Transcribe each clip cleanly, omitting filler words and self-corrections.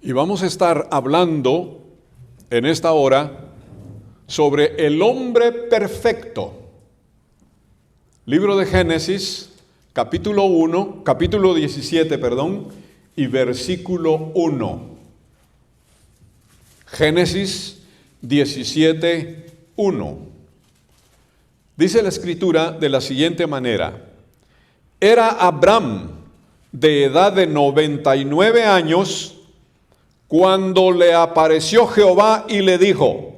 Y vamos a estar hablando en esta hora sobre el hombre perfecto. Libro de Génesis, capítulo 17, y versículo 1. Génesis 17, 1. Dice la Escritura de la siguiente manera: Era Abraham de edad de 99 años cuando le apareció Jehová y le dijo: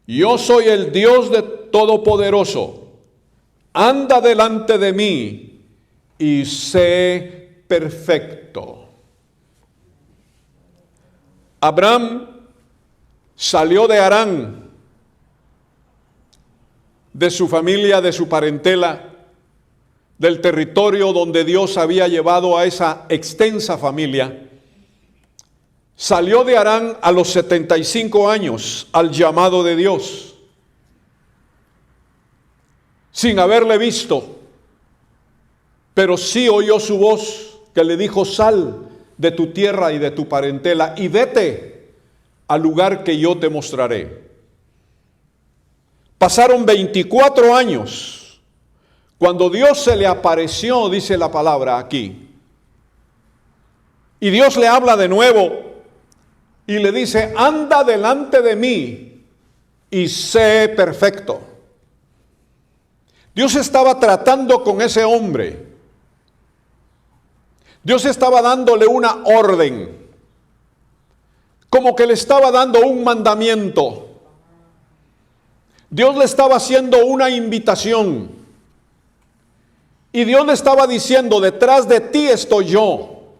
Yo soy el Dios de Todopoderoso, anda delante de mí y sé perfecto. Abraham salió de Harán, de su familia, de su parentela, del territorio donde Dios había llevado a esa extensa familia. Salió de Harán a los 75 años al llamado de Dios, sin haberle visto, pero sí oyó su voz que le dijo: sal de tu tierra y de tu parentela y vete al lugar que yo te mostraré. Pasaron 24 años cuando Dios se le apareció, dice la palabra aquí, y Dios le habla de nuevo y le dice: anda delante de mí y sé perfecto. Dios estaba tratando con ese hombre. Dios estaba dándole una orden, como que le estaba dando un mandamiento. Dios le estaba haciendo una invitación. Y Dios le estaba diciendo: detrás de ti estoy yo.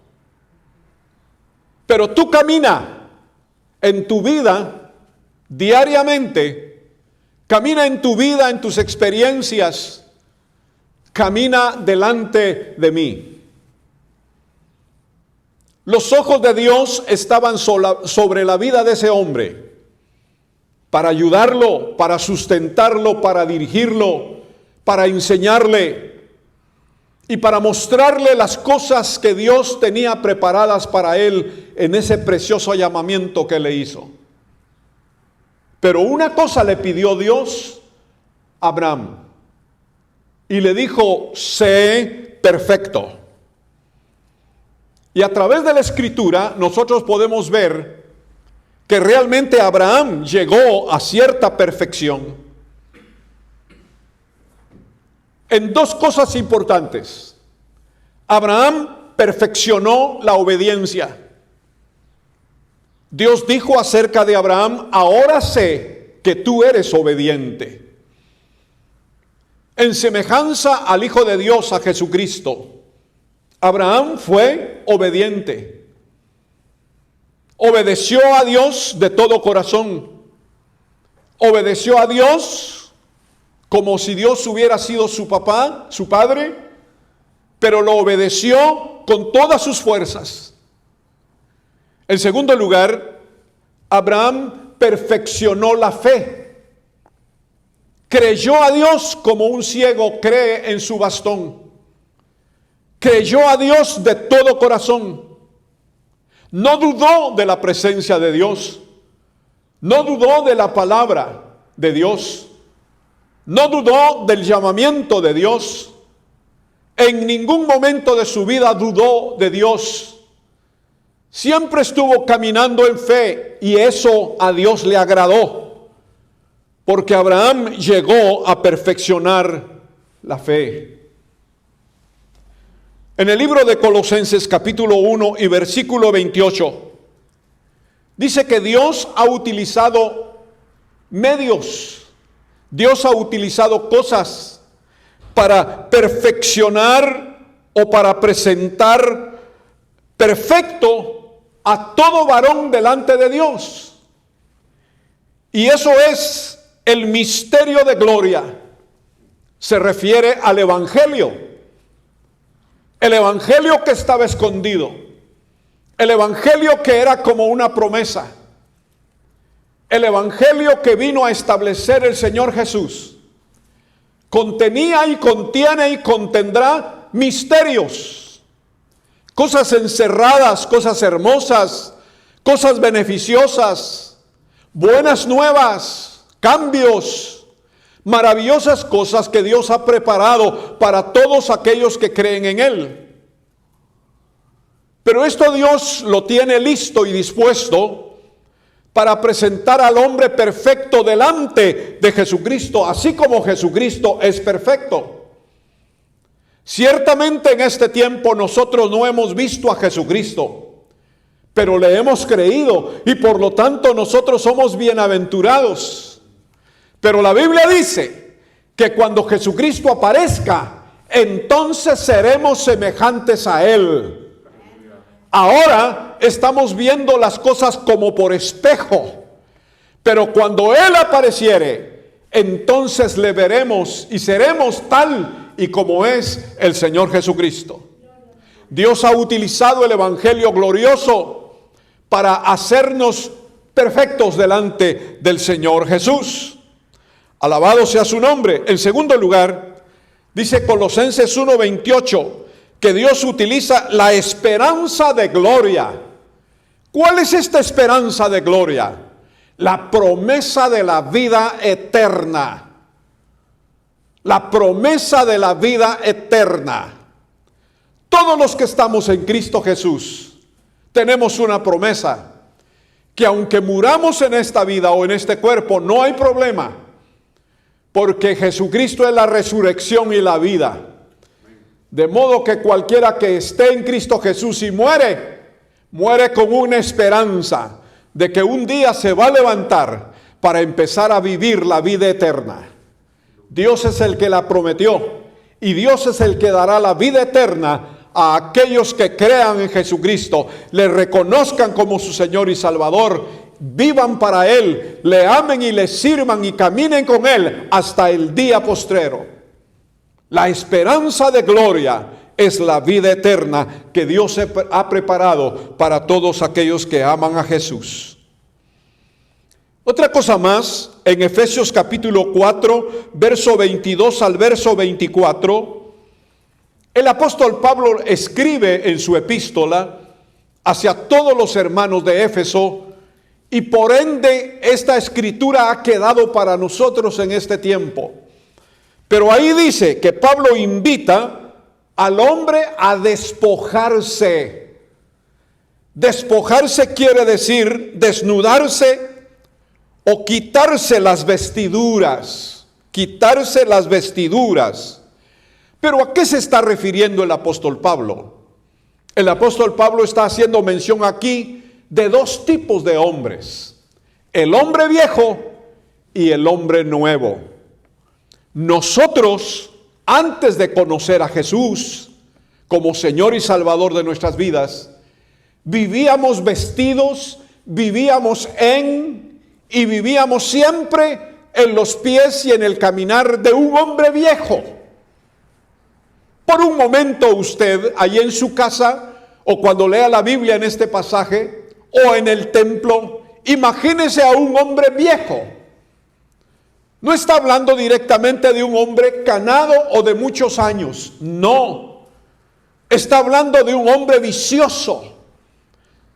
Pero tú camina en tu vida diariamente, camina en tu vida, en tus experiencias, camina delante de mí. Los ojos de Dios estaban sobre la vida de ese hombre, para ayudarlo, para sustentarlo, para dirigirlo, para enseñarle y para mostrarle las cosas que Dios tenía preparadas para él en ese precioso llamamiento que le hizo. Pero una cosa le pidió Dios a Abraham, y le dijo: sé perfecto. Y a través de la Escritura nosotros podemos ver que realmente Abraham llegó a cierta perfección en dos cosas importantes. Abraham perfeccionó la obediencia. Dios dijo acerca de Abraham: ahora sé que tú eres obediente. En semejanza al Hijo de Dios, a Jesucristo, Abraham fue obediente. Obedeció a Dios de todo corazón. Obedeció a Dios como si Dios hubiera sido su papá, su padre, pero lo obedeció con todas sus fuerzas. En segundo lugar, Abraham perfeccionó la fe. Creyó a Dios como un ciego cree en su bastón. Creyó a Dios de todo corazón. No dudó de la presencia de Dios. No dudó de la palabra de Dios. No dudó del llamamiento de Dios. En ningún momento de su vida dudó de Dios. Siempre estuvo caminando en fe, y eso a Dios le agradó, porque Abraham llegó a perfeccionar la fe. En el libro de Colosenses capítulo 1 y versículo 28, dice que Dios ha utilizado medios, Dios ha utilizado cosas para perfeccionar o para presentar perfecto a todo varón delante de Dios. Y eso es el misterio de gloria. Se refiere al Evangelio. El Evangelio que estaba escondido. El Evangelio que era como una promesa. El Evangelio que vino a establecer el Señor Jesús. Contenía y contiene y contendrá misterios. Cosas encerradas, cosas hermosas, cosas beneficiosas, buenas nuevas, cambios, maravillosas cosas que Dios ha preparado para todos aquellos que creen en Él. Pero esto Dios lo tiene listo y dispuesto para presentar al hombre perfecto delante de Jesucristo, así como Jesucristo es perfecto. Ciertamente en este tiempo nosotros no hemos visto a Jesucristo, pero le hemos creído y por lo tanto nosotros somos bienaventurados. Pero la Biblia dice que cuando Jesucristo aparezca, entonces seremos semejantes a Él. Ahora estamos viendo las cosas como por espejo, pero cuando Él apareciere, entonces le veremos y seremos tal y como es el Señor Jesucristo. Dios ha utilizado el Evangelio glorioso para hacernos perfectos delante del Señor Jesús. Alabado sea su nombre. En segundo lugar, dice Colosenses 1:28, que Dios utiliza la esperanza de gloria. ¿Cuál es esta esperanza de gloria? La promesa de la vida eterna. La promesa de la vida eterna. Todos los que estamos en Cristo Jesús tenemos una promesa, que aunque muramos en esta vida o en este cuerpo, no hay problema, porque Jesucristo es la resurrección y la vida. De modo que cualquiera que esté en Cristo Jesús y muere, muere con una esperanza de que un día se va a levantar para empezar a vivir la vida eterna. Dios es el que la prometió y Dios es el que dará la vida eterna a aquellos que crean en Jesucristo, le reconozcan como su Señor y Salvador, vivan para Él, le amen y le sirvan y caminen con Él hasta el día postrero. La esperanza de gloria es la vida eterna que Dios ha preparado para todos aquellos que aman a Jesús. Otra cosa más, en Efesios capítulo 4, verso 22 al verso 24, el apóstol Pablo escribe en su epístola hacia todos los hermanos de Éfeso, y por ende esta escritura ha quedado para nosotros en este tiempo. Pero ahí dice que Pablo invita al hombre a despojarse. Despojarse quiere decir desnudarse o quitarse las vestiduras. Quitarse las vestiduras. Pero ¿a qué se está refiriendo el apóstol Pablo? El apóstol Pablo está haciendo mención aquí de dos tipos de hombres: el hombre viejo y el hombre nuevo. Nosotros, antes de conocer a Jesús como Señor y Salvador de nuestras vidas, vivíamos vestidos, vivíamos y vivíamos siempre en los pies y en el caminar de un hombre viejo. Por un momento usted, allí en su casa, o cuando lea la Biblia en este pasaje, o en el templo, imagínese a un hombre viejo. No está hablando directamente de un hombre canado o de muchos años. No. Está hablando de un hombre vicioso,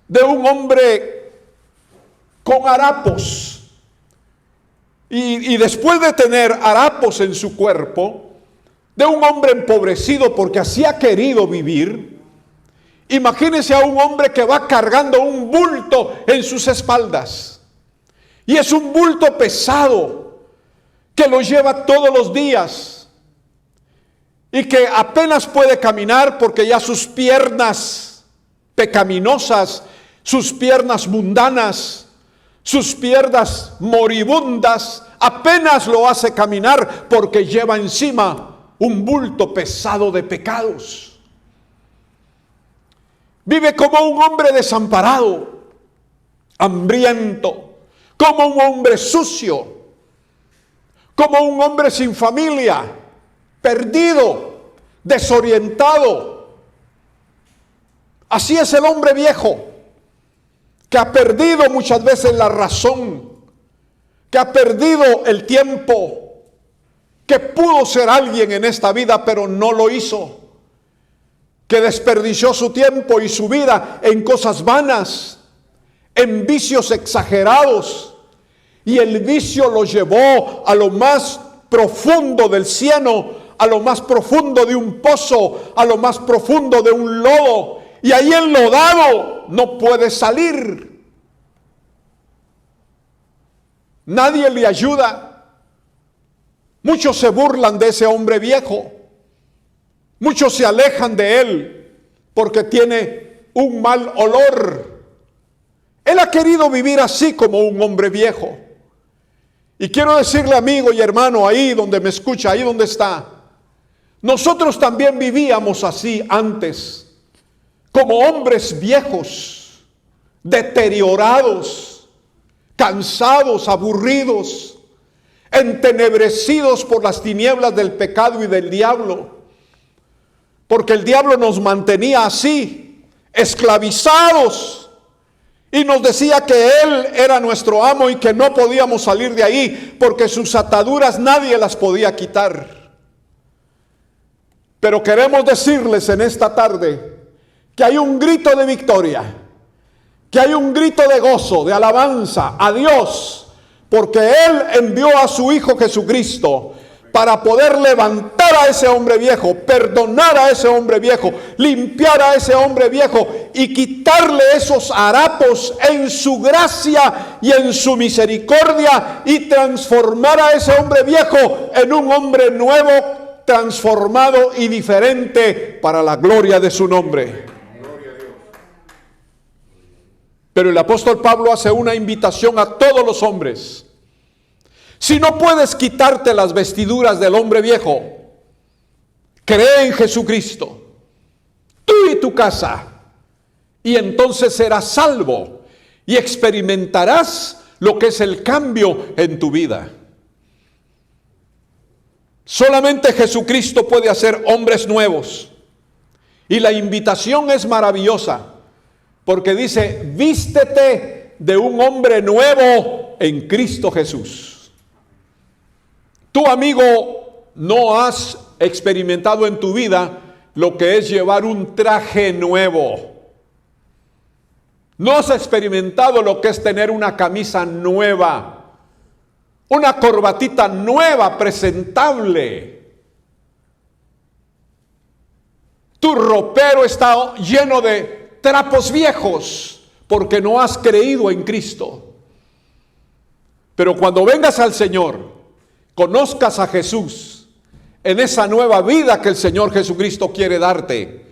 de un hombre con harapos. Y después de tener harapos en su cuerpo, de un hombre empobrecido porque así ha querido vivir, imagínese a un hombre que va cargando un bulto en sus espaldas. Y es un bulto pesado, que lo lleva todos los días y que apenas puede caminar porque ya sus piernas pecaminosas, sus piernas mundanas, sus piernas moribundas, apenas lo hace caminar porque lleva encima un bulto pesado de pecados. Vive como un hombre desamparado, hambriento, como un hombre sucio, como un hombre sin familia, perdido, desorientado. Así es el hombre viejo, que ha perdido muchas veces la razón, que ha perdido el tiempo, que pudo ser alguien en esta vida pero no lo hizo, que desperdició su tiempo y su vida en cosas vanas, en vicios exagerados, y el vicio lo llevó a lo más profundo del cieno, a lo más profundo de un pozo, a lo más profundo de un lodo, y ahí enlodado no puede salir. Nadie le ayuda. Muchos se burlan de ese hombre viejo. Muchos se alejan de él porque tiene un mal olor. Él ha querido vivir así como un hombre viejo. Y quiero decirle, amigo y hermano, ahí donde me escucha, ahí donde está, nosotros también vivíamos así antes, como hombres viejos, deteriorados, cansados, aburridos, entenebrecidos por las tinieblas del pecado y del diablo, porque el diablo nos mantenía así, esclavizados, y nos decía que Él era nuestro amo y que no podíamos salir de ahí, porque sus ataduras nadie las podía quitar. Pero queremos decirles en esta tarde que hay un grito de victoria, que hay un grito de gozo, de alabanza a Dios, porque Él envió a su Hijo Jesucristo para poder levantar a ese hombre viejo, perdonar a ese hombre viejo, limpiar a ese hombre viejo y quitarle esos harapos en su gracia y en su misericordia, y transformar a ese hombre viejo en un hombre nuevo, transformado y diferente para la gloria de su nombre. Pero el apóstol Pablo hace una invitación a todos los hombres. Si no puedes quitarte las vestiduras del hombre viejo, cree en Jesucristo, tú y tu casa, y entonces serás salvo y experimentarás lo que es el cambio en tu vida. Solamente Jesucristo puede hacer hombres nuevos, y la invitación es maravillosa, porque dice: vístete de un hombre nuevo en Cristo Jesús. Tú, amigo, no has experimentado en tu vida lo que es llevar un traje nuevo. No has experimentado lo que es tener una camisa nueva, una corbatita nueva, presentable. Tu ropero está lleno de trapos viejos porque no has creído en Cristo. Pero cuando vengas al Señor, conozcas a Jesús, en esa nueva vida que el Señor Jesucristo quiere darte,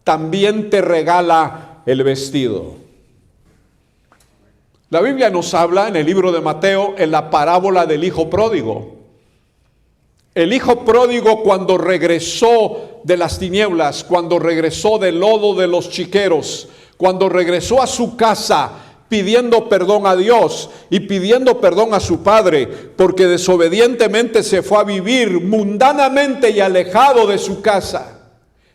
también te regala el vestido. La Biblia nos habla en el libro de Mateo, en la parábola del hijo pródigo. El hijo pródigo, cuando regresó de las tinieblas, cuando regresó del lodo de los chiqueros, cuando regresó a su casa, pidiendo perdón a Dios y pidiendo perdón a su padre, porque desobedientemente se fue a vivir mundanamente y alejado de su casa.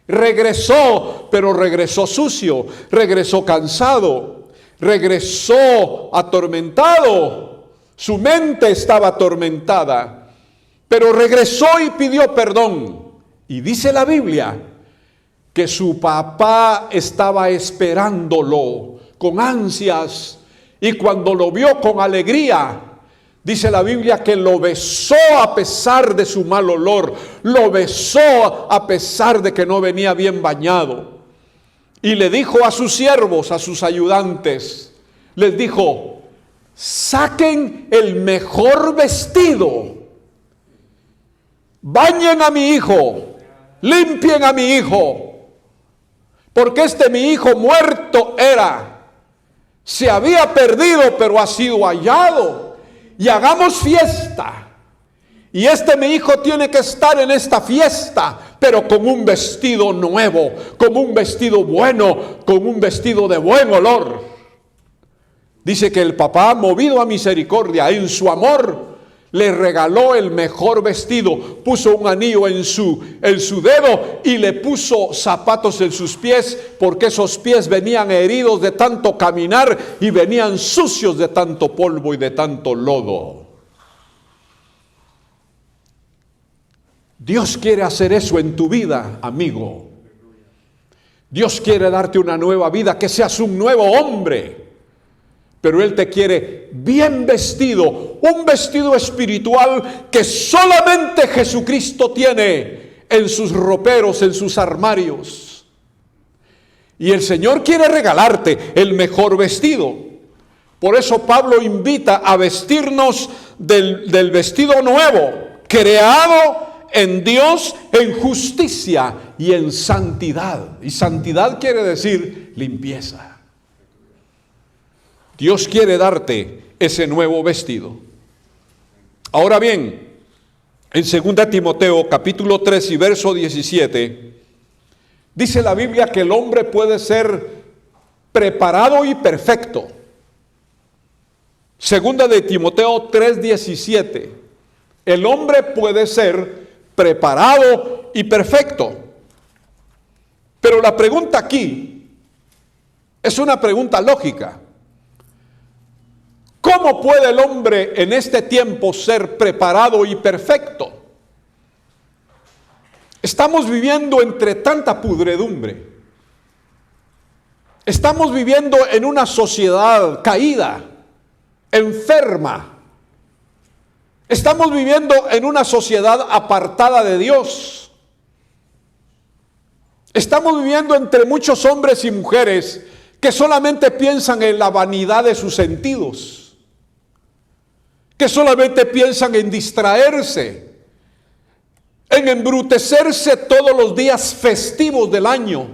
Regresó, pero regresó sucio, regresó cansado, regresó atormentado. Su mente estaba atormentada, pero regresó y pidió perdón. Y dice la Biblia que su papá estaba esperándolo con ansias, y cuando lo vio con alegría, dice la Biblia que lo besó a pesar de su mal olor, lo besó a pesar de que no venía bien bañado, y le dijo a sus siervos, a sus ayudantes, les dijo: saquen el mejor vestido, bañen a mi hijo, limpien a mi hijo, porque mi hijo muerto era, se había perdido, pero ha sido hallado, y hagamos fiesta. Y mi hijo tiene que estar en esta fiesta, pero con un vestido nuevo, con un vestido bueno, con un vestido de buen olor. Dice que el papá, movido a misericordia, en su amor, le regaló el mejor vestido, puso un anillo en su dedo y le puso zapatos en sus pies, porque esos pies venían heridos de tanto caminar y venían sucios de tanto polvo y de tanto lodo. Dios quiere hacer eso en tu vida, amigo. Dios quiere darte una nueva vida, que seas un nuevo hombre. pero Él te quiere bien vestido, un vestido espiritual que solamente Jesucristo tiene en sus roperos, en sus armarios. Y el Señor quiere regalarte el mejor vestido. Por eso Pablo invita a vestirnos del vestido nuevo, creado en Dios en justicia y en santidad. Y santidad quiere decir limpieza. Dios quiere darte ese nuevo vestido. Ahora bien, en 2 Timoteo capítulo 3 y verso 17, dice la Biblia que el hombre puede ser preparado y perfecto. 2 de Timoteo 3:17, el hombre puede ser preparado y perfecto. Pero la pregunta aquí es una pregunta lógica. ¿Cómo puede el hombre en este tiempo ser preparado y perfecto? Estamos viviendo entre tanta pudredumbre. Estamos viviendo en una sociedad caída, enferma. Estamos viviendo en una sociedad apartada de Dios. Estamos viviendo entre muchos hombres y mujeres que solamente piensan en la vanidad de sus sentidos, que solamente piensan en distraerse, en embrutecerse todos los días festivos del año,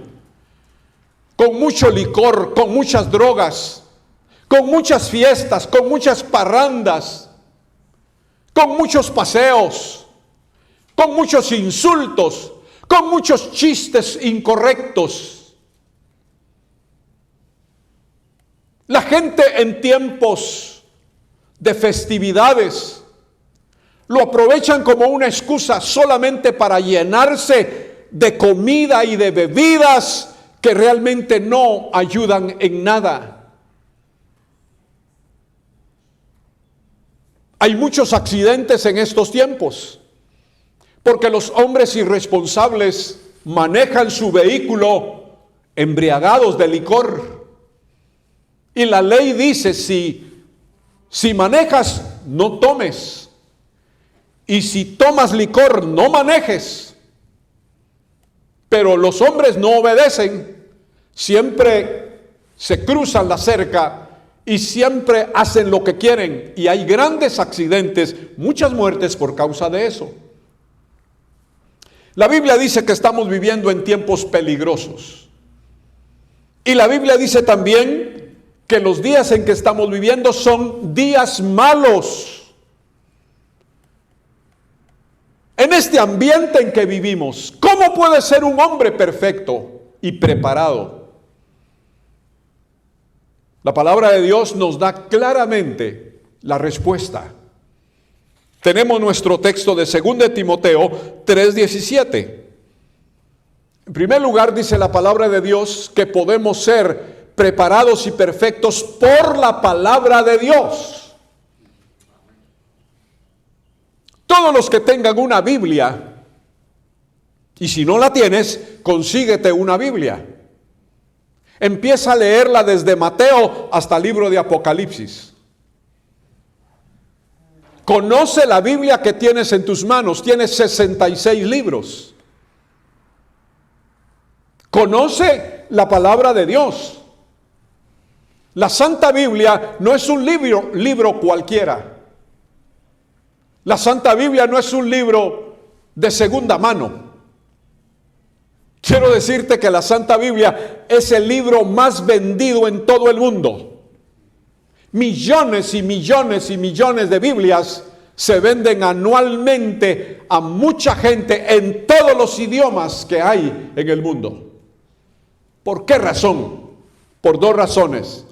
con mucho licor, con muchas drogas, con muchas fiestas, con muchas parrandas, con muchos paseos, con muchos insultos, con muchos chistes incorrectos. La gente en tiempos de festividades lo aprovechan como una excusa solamente para llenarse de comida y de bebidas que realmente no ayudan en nada. Hay muchos accidentes en estos tiempos porque los hombres irresponsables manejan su vehículo embriagados de licor. Y la ley dice, si manejas, no tomes. Y si tomas licor, no manejes. Pero los hombres no obedecen. Siempre se cruzan la cerca y siempre hacen lo que quieren. Y hay grandes accidentes, muchas muertes por causa de eso. La Biblia dice que estamos viviendo en tiempos peligrosos. Y la Biblia dice también que los días en que estamos viviendo son días malos. En este ambiente en que vivimos, ¿cómo puede ser un hombre perfecto y preparado? La palabra de Dios nos da claramente la respuesta. Tenemos nuestro texto de 2 de Timoteo 3:17. En primer lugar, dice la palabra de Dios que podemos ser preparados y perfectos por la palabra de Dios. Todos los que tengan una Biblia, y si no la tienes, consíguete una Biblia. Empieza a leerla desde Mateo hasta el libro de Apocalipsis. Conoce la Biblia que tienes en tus manos. Tienes 66 libros. Conoce la palabra de Dios. La Santa Biblia no es un libro cualquiera. La Santa Biblia no es un libro de segunda mano. Quiero decirte que la Santa Biblia es el libro más vendido en todo el mundo. Millones y millones y millones de Biblias se venden anualmente a mucha gente en todos los idiomas que hay en el mundo. ¿Por qué razón? Por dos razones.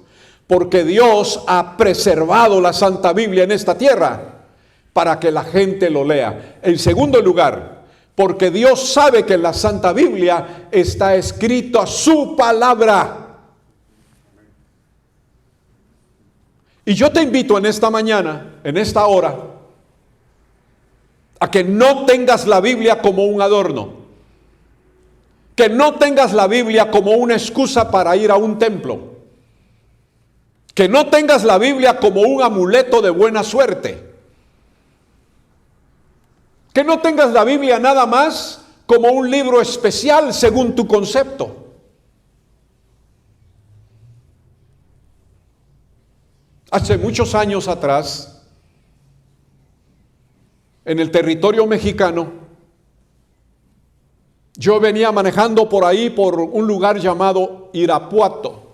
Porque Dios ha preservado la Santa Biblia en esta tierra para que la gente lo lea. En segundo lugar, porque Dios sabe que en la Santa Biblia está escrito su palabra. Y yo te invito en esta mañana, en esta hora, a que no tengas la Biblia como un adorno, que no tengas la Biblia como una excusa para ir a un templo, Que no tengas la Biblia como un amuleto de buena suerte. Que no tengas la Biblia nada más como un libro especial según tu concepto. Hace muchos años atrás, en el territorio mexicano, yo venía manejando por ahí, por un lugar llamado Irapuato.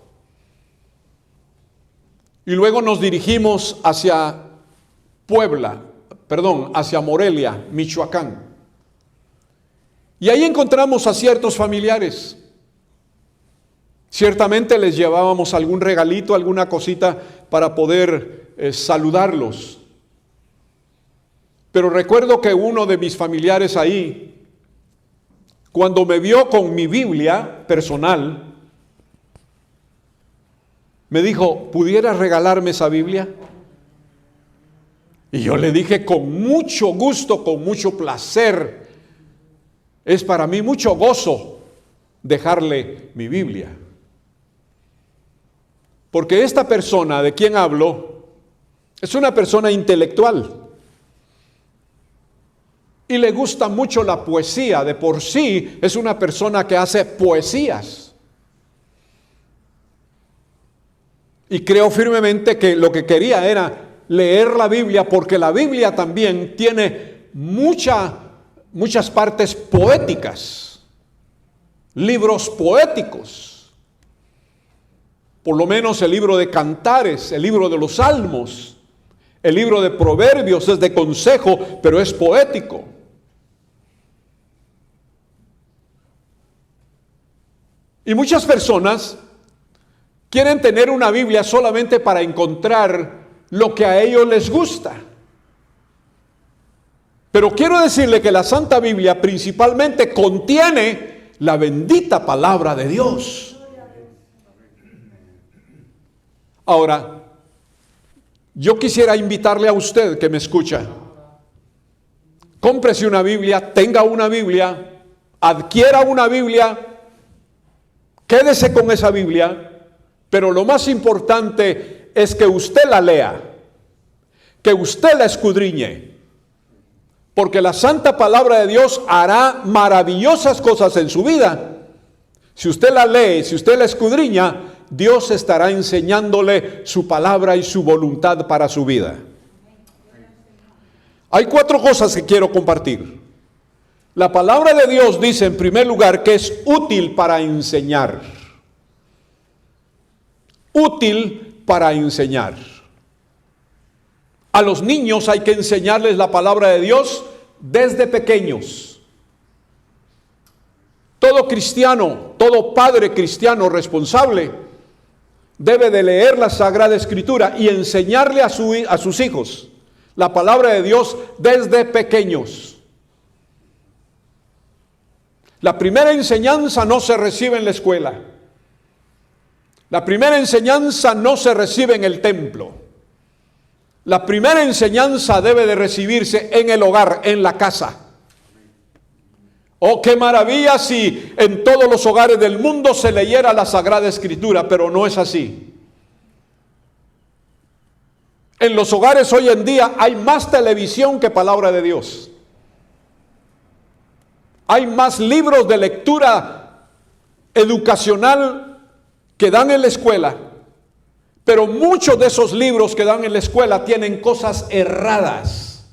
Y luego nos dirigimos hacia hacia Morelia, Michoacán. Y ahí encontramos a ciertos familiares. Ciertamente les llevábamos algún regalito, alguna cosita para poder saludarlos. Pero recuerdo que uno de mis familiares ahí, cuando me vio con mi Biblia personal, me dijo, ¿pudieras regalarme esa Biblia? Y yo le dije, con mucho gusto, con mucho placer. Es para mí mucho gozo dejarle mi Biblia. Porque esta persona de quien hablo es una persona intelectual. Y le gusta mucho la poesía. De por sí es una persona que hace poesías. Y creo firmemente que lo que quería era leer la Biblia, porque la Biblia también tiene muchas partes poéticas, libros poéticos. Por lo menos el libro de Cantares, el libro de los Salmos, el libro de Proverbios es de consejo, pero es poético. Y muchas personas quieren tener una Biblia solamente para encontrar lo que a ellos les gusta. Pero quiero decirle que la Santa Biblia principalmente contiene la bendita palabra de Dios. Ahora, yo quisiera invitarle a usted que me escucha. Cómprese una Biblia, tenga una Biblia, adquiera una Biblia, quédese con esa Biblia. Pero lo más importante es que usted la lea, que usted la escudriñe, porque la santa palabra de Dios hará maravillosas cosas en su vida. Si usted la lee, si usted la escudriña, Dios estará enseñándole su palabra y su voluntad para su vida. Hay 4 cosas que quiero compartir. La palabra de Dios dice en primer lugar que es útil para enseñar. Útil para enseñar. A los niños hay que enseñarles la palabra de Dios desde pequeños. Todo cristiano, todo padre cristiano responsable debe de leer la Sagrada Escritura y enseñarle a sus hijos la palabra de Dios desde pequeños. La primera enseñanza no se recibe en la escuela. La primera enseñanza no se recibe en el templo. La primera enseñanza debe de recibirse en el hogar, en la casa. Oh, qué maravilla si en todos los hogares del mundo se leyera la Sagrada Escritura, pero no es así. En los hogares hoy en día hay más televisión que palabra de Dios. Hay más libros de lectura educacional que dan en la escuela, pero muchos de esos libros que dan en la escuela tienen cosas erradas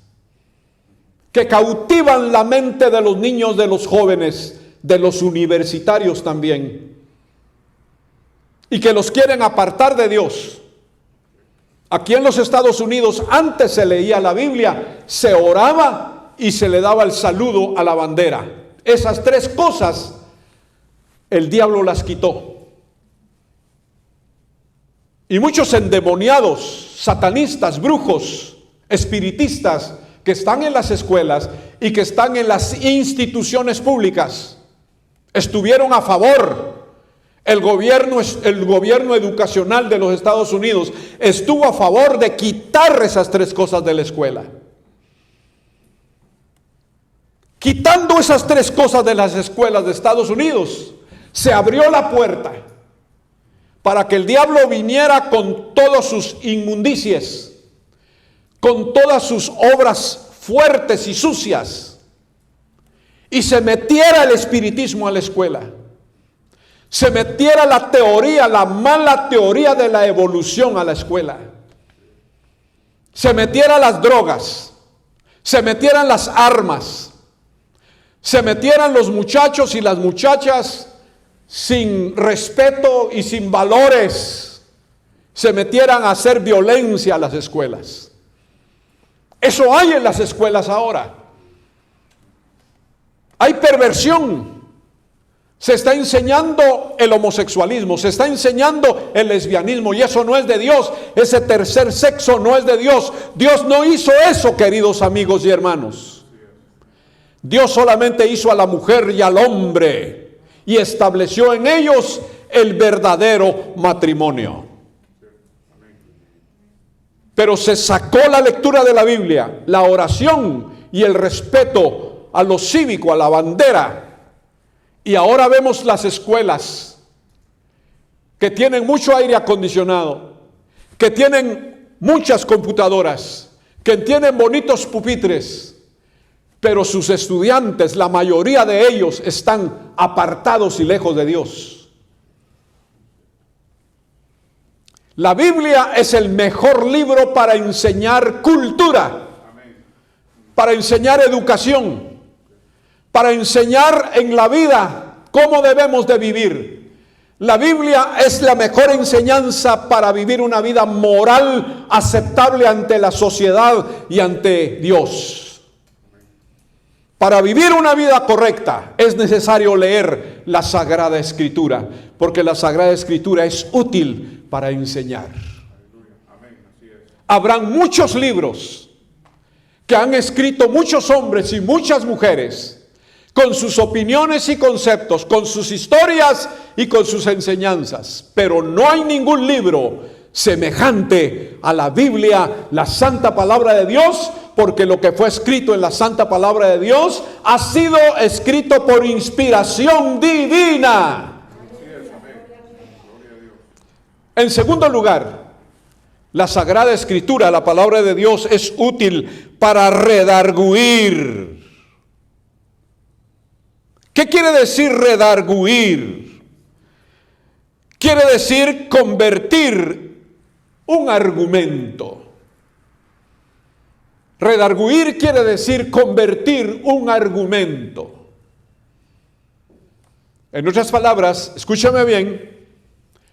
que cautivan la mente de los niños, de los jóvenes, de los universitarios también, y que los quieren apartar de Dios. Aquí en los Estados Unidos antes se leía la Biblia, se oraba y se le daba el saludo a la bandera. Esas 3 cosas el diablo las quitó. Y muchos endemoniados, satanistas, brujos, espiritistas que están en las escuelas y que están en las instituciones públicas, estuvieron a favor. El gobierno educacional de los Estados Unidos estuvo a favor de quitar esas 3 cosas de la escuela. Quitando esas 3 cosas de las escuelas de Estados Unidos, se abrió la puerta para que el diablo viniera con todas sus inmundicias, con todas sus obras fuertes y sucias, y se metiera el espiritismo a la escuela, se metiera la teoría, la mala teoría de la evolución a la escuela, se metiera las drogas, se metieran las armas, se metieran los muchachos y las muchachas sin respeto y sin valores, se metieran a hacer violencia a las escuelas. Eso hay en las escuelas ahora. Hay perversión. Se está enseñando el homosexualismo, se está enseñando el lesbianismo, y eso no es de Dios. Ese tercer sexo no es de Dios. Dios no hizo eso, queridos amigos y hermanos. Dios solamente hizo a la mujer y al hombre y estableció en ellos el verdadero matrimonio. Pero se sacó la lectura de la Biblia, la oración y el respeto a lo cívico, a la bandera. Y ahora vemos las escuelas que tienen mucho aire acondicionado, que tienen muchas computadoras, que tienen bonitos pupitres, pero sus estudiantes, la mayoría de ellos, están apartados y lejos de Dios. La Biblia es el mejor libro para enseñar cultura, para enseñar educación, para enseñar en la vida cómo debemos de vivir. La Biblia es la mejor enseñanza para vivir una vida moral aceptable ante la sociedad y ante Dios. Para vivir una vida correcta es necesario leer la Sagrada Escritura, porque la Sagrada Escritura es útil para enseñar. Habrán muchos libros que han escrito muchos hombres y muchas mujeres, con sus opiniones y conceptos, con sus historias y con sus enseñanzas. Pero no hay ningún libro semejante a la Biblia, la santa palabra de Dios, porque lo que fue escrito en la santa palabra de Dios ha sido escrito por inspiración divina. En segundo lugar, la Sagrada Escritura, la palabra de Dios, es útil para redarguir. ¿Qué quiere decir redarguir? Quiere decir convertir un argumento. Redarguir quiere decir convertir un argumento. En otras palabras, escúchame bien,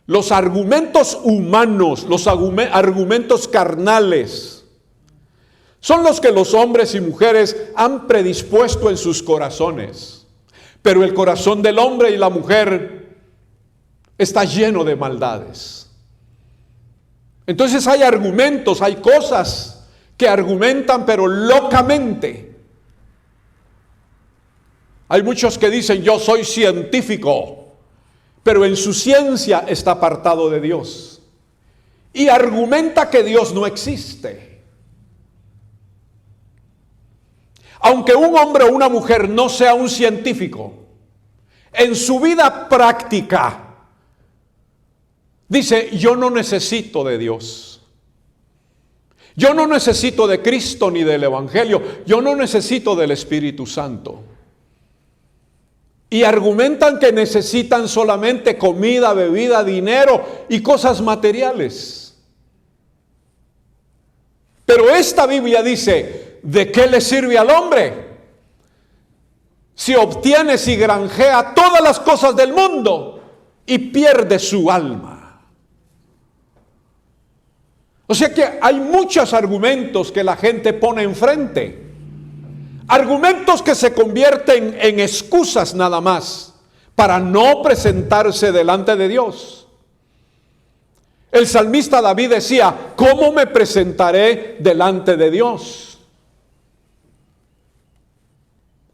los argumentos humanos, los argumentos carnales, son los que los hombres y mujeres han predispuesto en sus corazones. Pero el corazón del hombre y la mujer está lleno de maldades. Entonces hay argumentos, hay cosas que argumentan, pero locamente. Hay muchos que dicen, yo soy científico, pero en su ciencia está apartado de Dios. Y argumenta que Dios no existe. Aunque un hombre o una mujer no sea un científico, en su vida práctica dice, yo no necesito de Dios. Yo no necesito de Cristo ni del Evangelio. Yo no necesito del Espíritu Santo. Y argumentan que necesitan solamente comida, bebida, dinero y cosas materiales. Pero esta Biblia dice, ¿de qué le sirve al hombre si obtiene, si granjea todas las cosas del mundo y pierde su alma? O sea que hay muchos argumentos que la gente pone enfrente. Argumentos que se convierten en excusas nada más para no presentarse delante de Dios. El salmista David decía, ¿cómo me presentaré delante de Dios?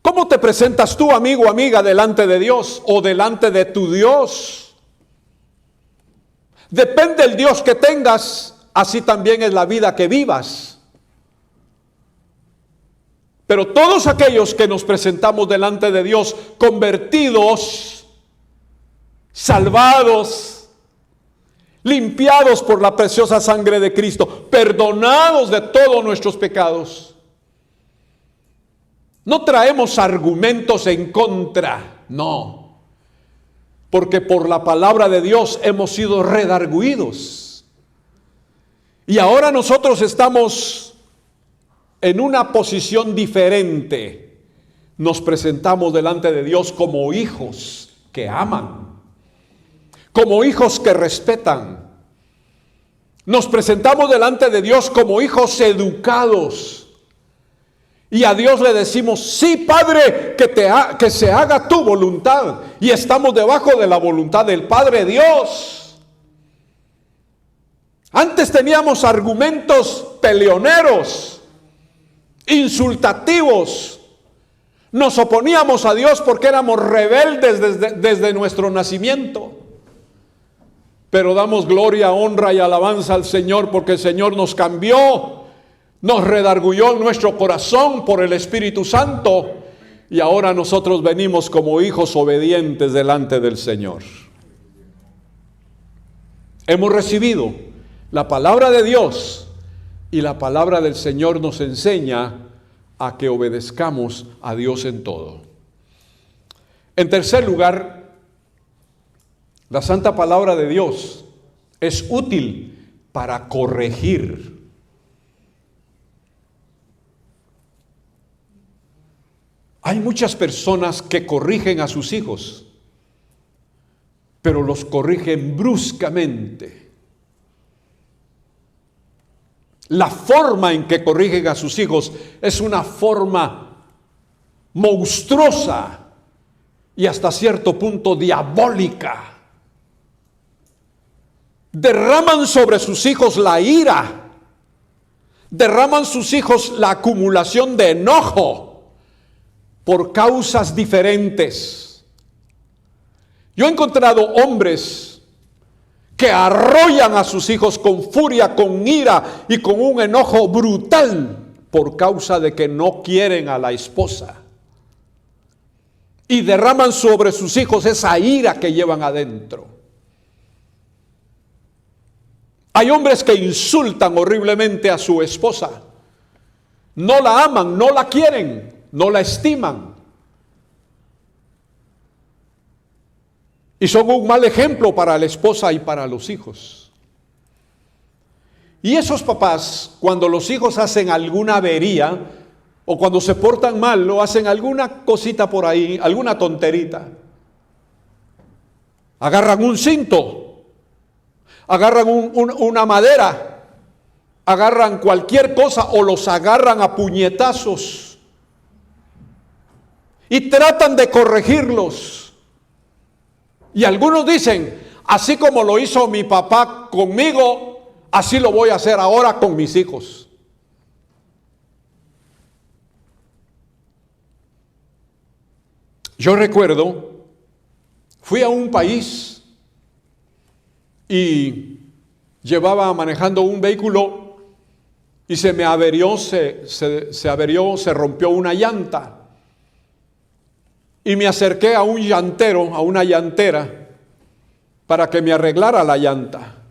¿Cómo te presentas tú, amigo, amiga, delante de Dios o delante de tu Dios? Depende del Dios que tengas, así también es la vida que vivas. Pero todos aquellos que nos presentamos delante de Dios, convertidos, salvados, limpiados por la preciosa sangre de Cristo, perdonados de todos nuestros pecados. No traemos argumentos en contra, no, porque por la palabra de Dios hemos sido redarguidos. Y ahora nosotros estamos en una posición diferente. Nos presentamos delante de Dios como hijos que aman, como hijos que respetan. Nos presentamos delante de Dios como hijos educados. Y a Dios le decimos: sí, Padre, que se haga tu voluntad. Y estamos debajo de la voluntad del Padre Dios. Antes teníamos argumentos peleoneros, insultativos. Nos oponíamos a Dios porque éramos rebeldes desde nuestro nacimiento. Pero damos gloria, honra y alabanza al Señor porque el Señor nos cambió, nos redarguyó en nuestro corazón por el Espíritu Santo y ahora nosotros venimos como hijos obedientes delante del Señor. Hemos recibido la palabra de Dios y la palabra del Señor nos enseña a que obedezcamos a Dios en todo. En tercer lugar, la santa palabra de Dios es útil para corregir. Hay muchas personas que corrigen a sus hijos, pero los corrigen bruscamente. La forma en que corrigen a sus hijos es una forma monstruosa y hasta cierto punto diabólica. Derraman sobre sus hijos la ira, derraman sus hijos la acumulación de enojo por causas diferentes. Yo he encontrado hombres que arrollan a sus hijos con furia, con ira y con un enojo brutal por causa de que no quieren a la esposa. Y derraman sobre sus hijos esa ira que llevan adentro. Hay hombres que insultan horriblemente a su esposa. No la aman, no la quieren, no la estiman. Y son un mal ejemplo para la esposa y para los hijos. Y esos papás, cuando los hijos hacen alguna avería, o cuando se portan mal, o hacen alguna cosita por ahí, alguna tonterita, agarran un cinto, agarran una madera, agarran cualquier cosa o los agarran a puñetazos y tratan de corregirlos. Y algunos dicen: así como lo hizo mi papá conmigo, así lo voy a hacer ahora con mis hijos. Yo recuerdo, fui a un país y llevaba manejando un vehículo y se me averió, se rompió una llanta. Y me acerqué a un llantero, a una llantera, para que me arreglara la llanta.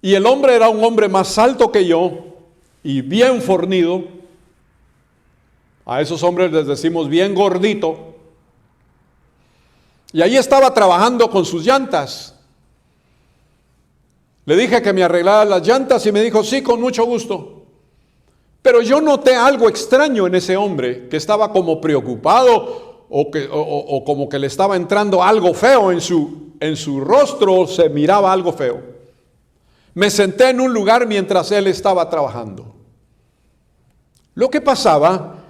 Y el hombre era un hombre más alto que yo y bien fornido. A esos hombres les decimos bien gordito. Y ahí estaba trabajando con sus llantas. Le dije que me arreglara las llantas y me dijo: sí, con mucho gusto. Pero yo noté algo extraño en ese hombre, que estaba como preocupado o como que le estaba entrando algo feo en su rostro, se miraba algo feo. Me senté en un lugar mientras él estaba trabajando. Lo que pasaba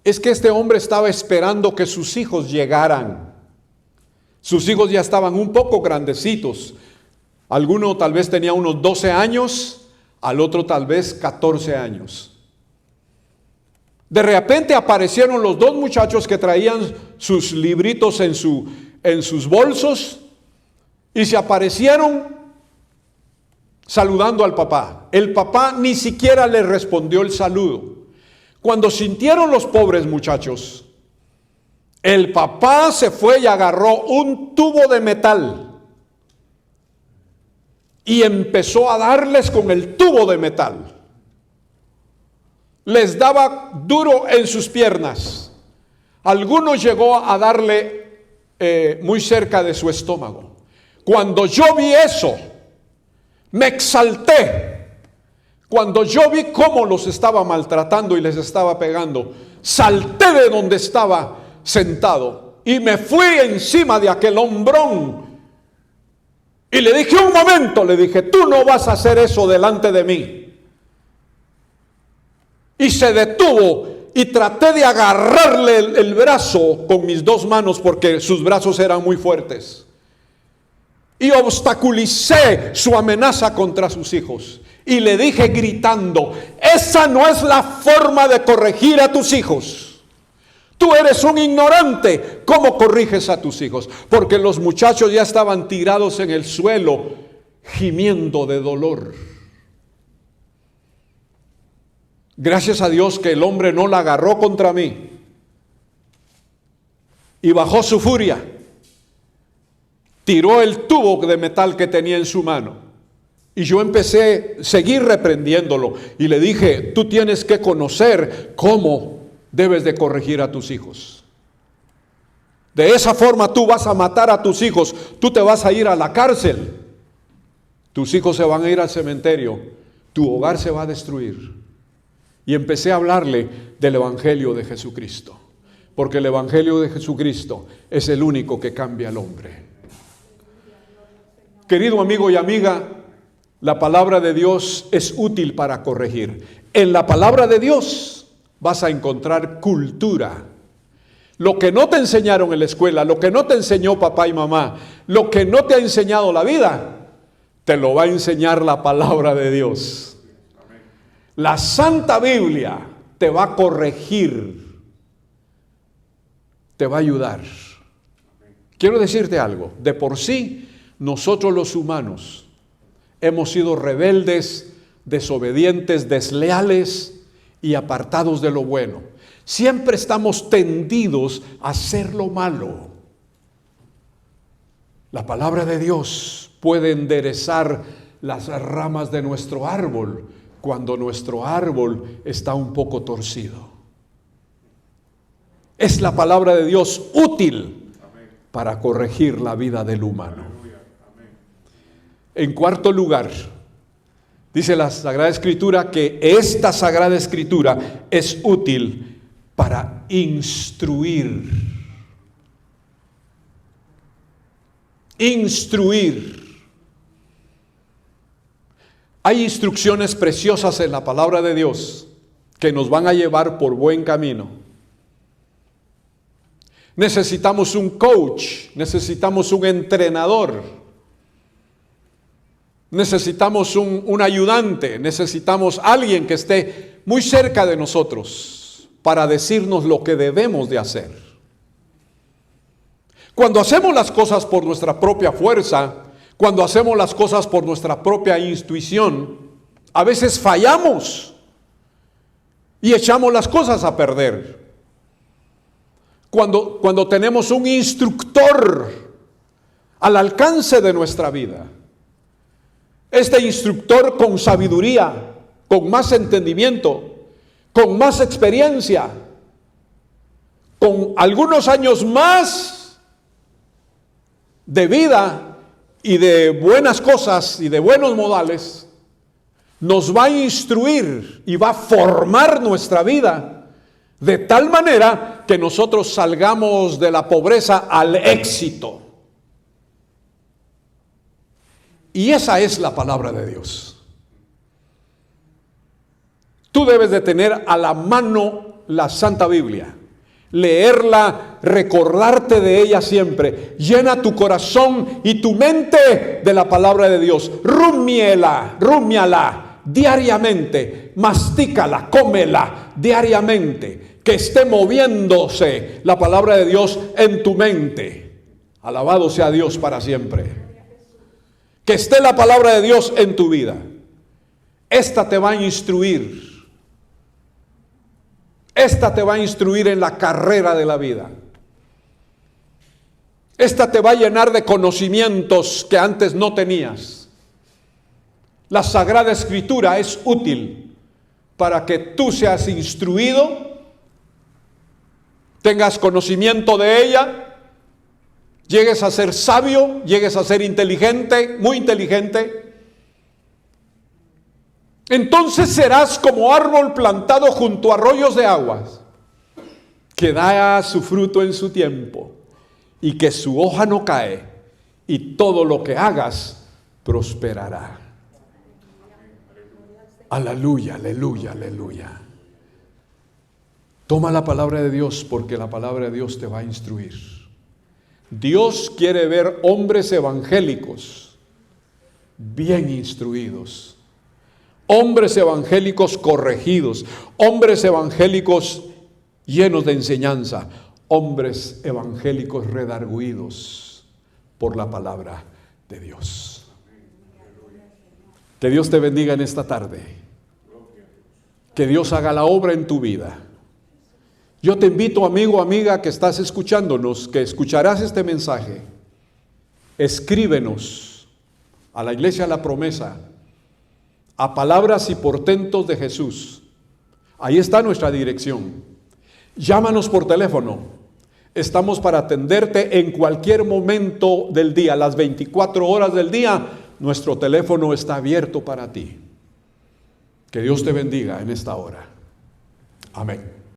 es que este hombre estaba esperando que sus hijos llegaran. Sus hijos ya estaban un poco grandecitos. Alguno tal vez tenía unos 12 años, al otro tal vez 14 años. De repente aparecieron los dos muchachos que traían sus libritos en sus bolsos y se aparecieron saludando al papá. El papá ni siquiera le respondió el saludo. Cuando sintieron los pobres muchachos, el papá se fue y agarró un tubo de metal y empezó a darles con el tubo de metal. Les daba duro en sus piernas. Algunos llegó a darle muy cerca de su estómago. Cuando yo vi eso, me exalté. Cuando yo vi cómo los estaba maltratando y les estaba pegando, salté de donde estaba sentado y me fui encima de aquel hombrón. Y le dije, un momento, le dije, tú no vas a hacer eso delante de mí. Y se detuvo y traté de agarrarle el brazo con mis dos manos porque sus brazos eran muy fuertes. Y obstaculicé su amenaza contra sus hijos. Y le dije gritando, esa no es la forma de corregir a tus hijos. Tú eres un ignorante. ¿Cómo corriges a tus hijos? Porque los muchachos ya estaban tirados en el suelo, gimiendo de dolor. Gracias a Dios que el hombre no la agarró contra mí. Y bajó su furia. Tiró el tubo de metal que tenía en su mano. Y yo empecé a seguir reprendiéndolo. Y le dije, tú tienes que conocer cómo debes de corregir a tus hijos. De esa forma tú vas a matar a tus hijos. Tú te vas a ir a la cárcel. Tus hijos se van a ir al cementerio. Tu hogar se va a destruir. Y empecé a hablarle del Evangelio de Jesucristo. Porque el Evangelio de Jesucristo es el único que cambia al hombre. Querido amigo y amiga, la palabra de Dios es útil para corregir. En la palabra de Dios vas a encontrar cultura. Lo que no te enseñaron en la escuela, lo que no te enseñó papá y mamá, lo que no te ha enseñado la vida, te lo va a enseñar la palabra de Dios. La Santa Biblia te va a corregir, te va a ayudar. Quiero decirte algo, de por sí, nosotros los humanos hemos sido rebeldes, desobedientes, desleales y apartados de lo bueno. Siempre estamos tendidos a hacer lo malo. La palabra de Dios puede enderezar las ramas de nuestro árbol cuando nuestro árbol está un poco torcido. Es la palabra de Dios útil para corregir la vida del humano. En cuarto lugar, dice la Sagrada Escritura que esta Sagrada Escritura es útil para instruir. Instruir. Hay instrucciones preciosas en la palabra de Dios que nos van a llevar por buen camino. Necesitamos un coach, necesitamos un entrenador, necesitamos un ayudante, necesitamos alguien que esté muy cerca de nosotros para decirnos lo que debemos de hacer. Cuando hacemos las cosas por nuestra propia fuerza, cuando hacemos las cosas por nuestra propia intuición, a veces fallamos y echamos las cosas a perder. Cuando tenemos un instructor al alcance de nuestra vida, este instructor con sabiduría, con más entendimiento, con más experiencia, con algunos años más de vida y de buenas cosas y de buenos modales, nos va a instruir y va a formar nuestra vida de tal manera que nosotros salgamos de la pobreza al éxito. Y esa es la palabra de Dios. Tú debes de tener a la mano la Santa Biblia, leerla, recordarte de ella siempre. Llena tu corazón y tu mente de la palabra de Dios. Rúmiala diariamente, mastícala, cómela diariamente, que esté moviéndose la palabra de Dios en tu mente. Alabado sea Dios para siempre. Que esté la palabra de Dios en tu vida. Esta te va a instruir. Esta te va a instruir en la carrera de la vida. Esta te va a llenar de conocimientos que antes no tenías. La Sagrada Escritura es útil para que tú seas instruido, tengas conocimiento de ella, llegues a ser sabio, llegues a ser inteligente, muy inteligente. Entonces serás como árbol plantado junto a arroyos de aguas, que da su fruto en su tiempo, y que su hoja no cae, y todo lo que hagas prosperará. Aleluya, aleluya, aleluya. Toma la palabra de Dios, porque la palabra de Dios te va a instruir. Dios quiere ver hombres evangélicos bien instruidos, hombres evangélicos corregidos, hombres evangélicos llenos de enseñanza, hombres evangélicos redarguidos por la palabra de Dios. Que Dios te bendiga en esta tarde. Que Dios haga la obra en tu vida. Yo te invito, amigo, amiga, que estás escuchándonos, que escucharás este mensaje. Escríbenos a la Iglesia de la Promesa, a Palabras y Portentos de Jesús. Ahí está nuestra dirección. Llámanos por teléfono. Estamos para atenderte en cualquier momento del día, las 24 horas del día. Nuestro teléfono está abierto para ti. Que Dios te bendiga en esta hora. Amén.